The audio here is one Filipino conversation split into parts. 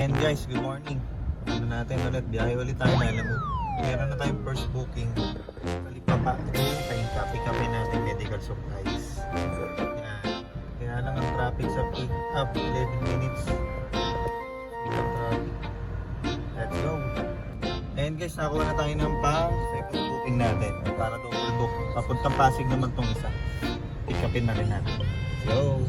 And guys, good morning. Ano natin ulit, biyahe ulit tayo na alam mo. Meron na tayong first booking. Kalipapa, tayong copy natin medical supplies. Yan. Kaya lang ang traffic sa pick up, 11 minutes. Traffic. Let's go. And guys, nakuha na tayo ng pang second booking natin. Para double book. Papuntang Pasig naman tong isa. Pick upin na rin natin. So,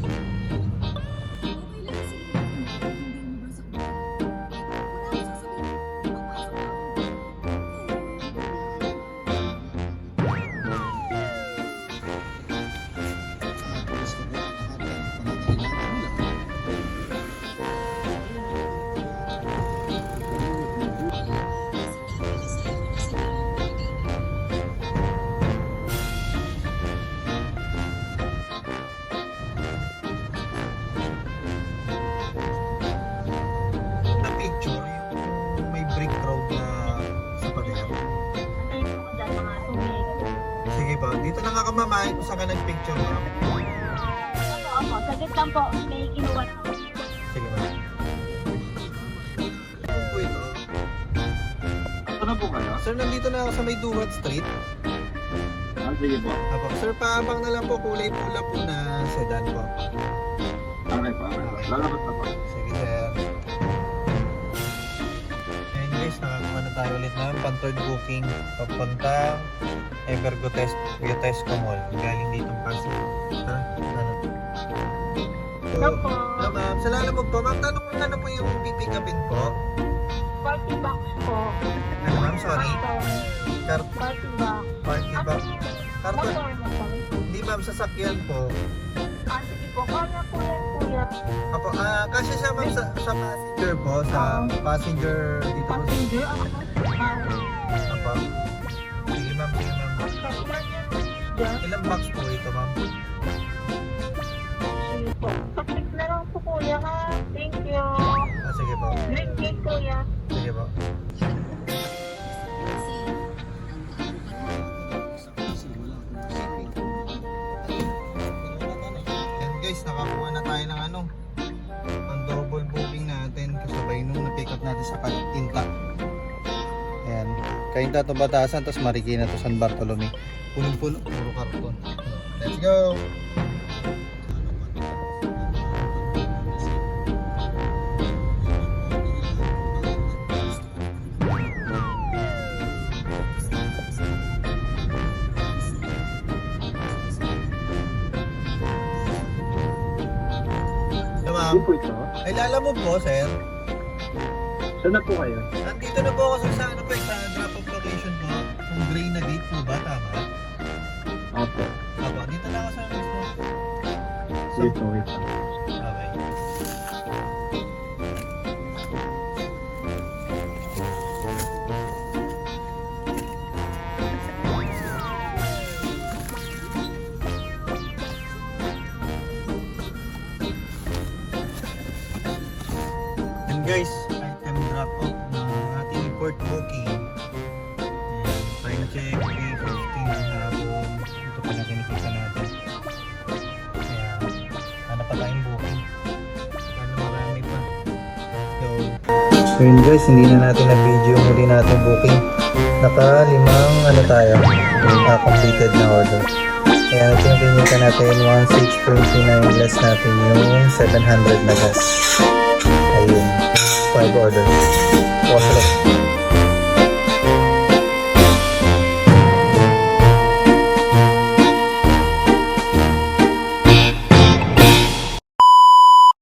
dito na nga kamamay kung saan ka nag-picture mo. Opo, saglit lang po. May kinuha na po. Sige ba? Ano po ito? Ito na po kayo? Sir, nandito na ako sa may Duwat Street. Sige po. Apo. Sir, paabang na lang po. Kulay pula po na sedan po. Okay po. Lalabas na po. Sige, sir. And guys, nakakuha na tayo ulit ng pang-third booking. Papunta Evergotesco Mall. Galing ditong Pasig. Ha? Ano? So, Opo. ma'am, sa lalamog po, ma'am, tanong kung ano po yung pipick upin po. 40 bucks po. Ano ma'am, sorry? Karton. 40 bucks. Party ba? Karton? Motor mo po. Hindi ma'am, sasakyan po. Sige po. Kaya po yan, kuya. Apo, kasi siya ma'am sa passenger po, sa passenger dito po. Passenger? Apo. Sige ma'am, sige ma'am. Diyan. Ilang box po ito ma'am? Sige po. Paklik na lang po, kuya, ha? Thank you. Sige po. Green cake, kuya. Sige po. And guys, nakakuha na tayo ng ano, ang double booking natin kasabay nung na-pick up natin sa Kainta. Ayan, Kainta to Batasan, tapos Marikina to San Bartolome. Punong-puno, puro karton. Let's go! Ma'am, Hindi po ito. ay lalamog po, sir. Saan na po kayo? Nandito na po ako sa ano po, sa drop-off location po. Kung gray na gate po ba, tama? Opo. Apo, dito na ako sa mismo. Wait po, wait po. Okay. And guys, item drop off ng ating port booking. Ayan, time check, 3:15 ng hapon. Ito pa na kinikita natin. Kaya, ano pa tayong booking? Ano marami pa. So yun guys, hindi na natin na-video yung huli natin booking. Naka-limang ano tayo, completed na order. Kaya ito yung pinita natin, 1629 less natin yung 700 na gas. Ayun, 5 orders. Awesome.